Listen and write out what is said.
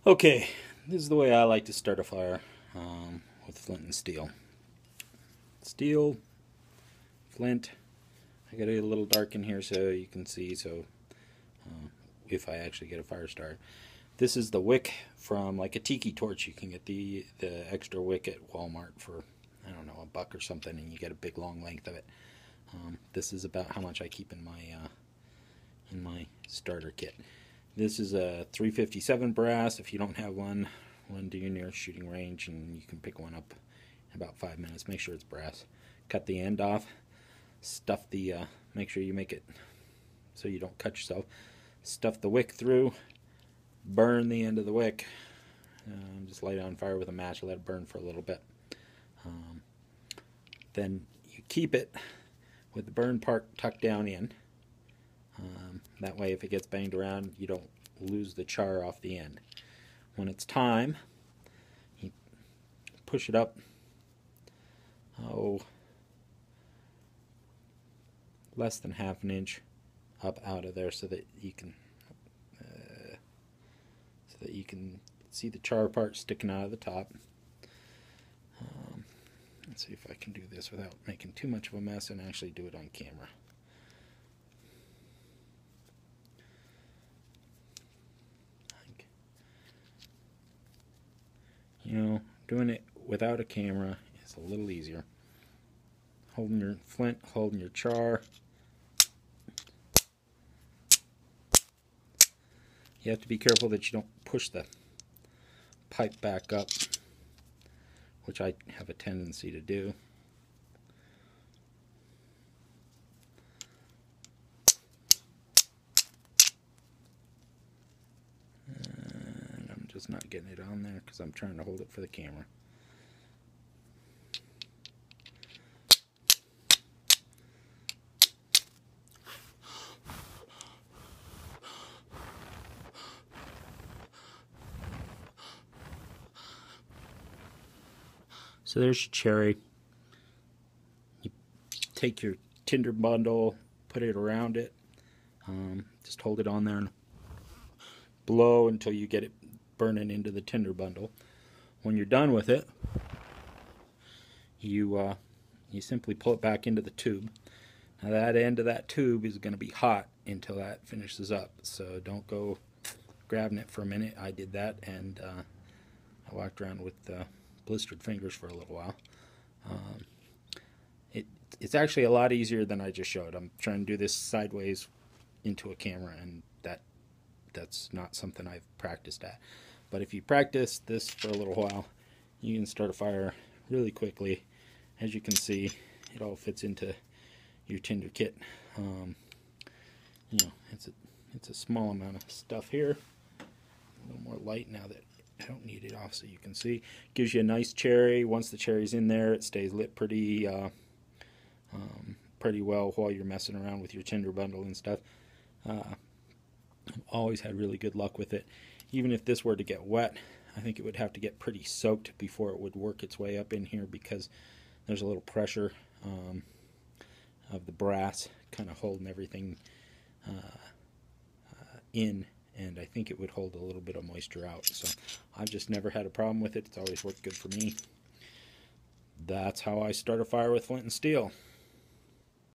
Okay, this is the way I like to start a fire with flint and steel. Steel, flint. I got it a little dark in here so you can see. So if I actually get a fire started, this is the wick from like a tiki torch. You can get the extra wick at Walmart for I don't know $1 or something, and you get a big long length of it. This is about how much I keep in my starter kit. This is a 357 brass. If you don't have one, run to your nearest shooting range and you can pick one up in about 5 minutes. Make sure it's brass. Cut the end off. Stuff the, make sure you make it so you don't cut yourself. Stuff the wick through. Burn the end of the wick. Just light it on fire with a match. Let it burn for a little bit. Then you keep it with the burn part tucked down in. That way if it gets banged around you don't lose the char off the end. When it's time, you push it up less than half an inch up out of there so that you can see the char part sticking out of the top. Let's see if I can do this without making too much of a mess and actually do it on camera. You know, doing it without a camera is a little easier. Holding your flint, holding your char. You have to be careful that you don't push the pipe back up, which I have a tendency to do. And I'm just not getting it on there because I'm trying to hold it for the camera. So there's your cherry. You take your tinder bundle, put it around it, just hold it on there and blow until you get it burning into the tinder bundle. When you're done with it, you simply pull it back into the tube. Now that end of that tube is going to be hot until that finishes up, so don't go grabbing it for a minute. I did that, and I walked around with blistered fingers for a little while. It's actually a lot easier than I just showed. I'm trying to do this sideways into a camera, and that's not something I've practiced at. But if you practice this for a little while, you can start a fire really quickly. As you can see, it all fits into your tinder kit. You know, it's a small amount of stuff here. A little more light now that I don't need it off so you can see. Gives you a nice cherry. Once the cherry's in there, it stays lit pretty well while you're messing around with your tinder bundle and stuff. I've always had really good luck with it. Even if this were to get wet, I think it would have to get pretty soaked before it would work its way up in here, because there's a little pressure of the brass kind of holding everything in, and I think it would hold a little bit of moisture out. So I've just never had a problem with it. It's always worked good for me. That's how I start a fire with flint and steel.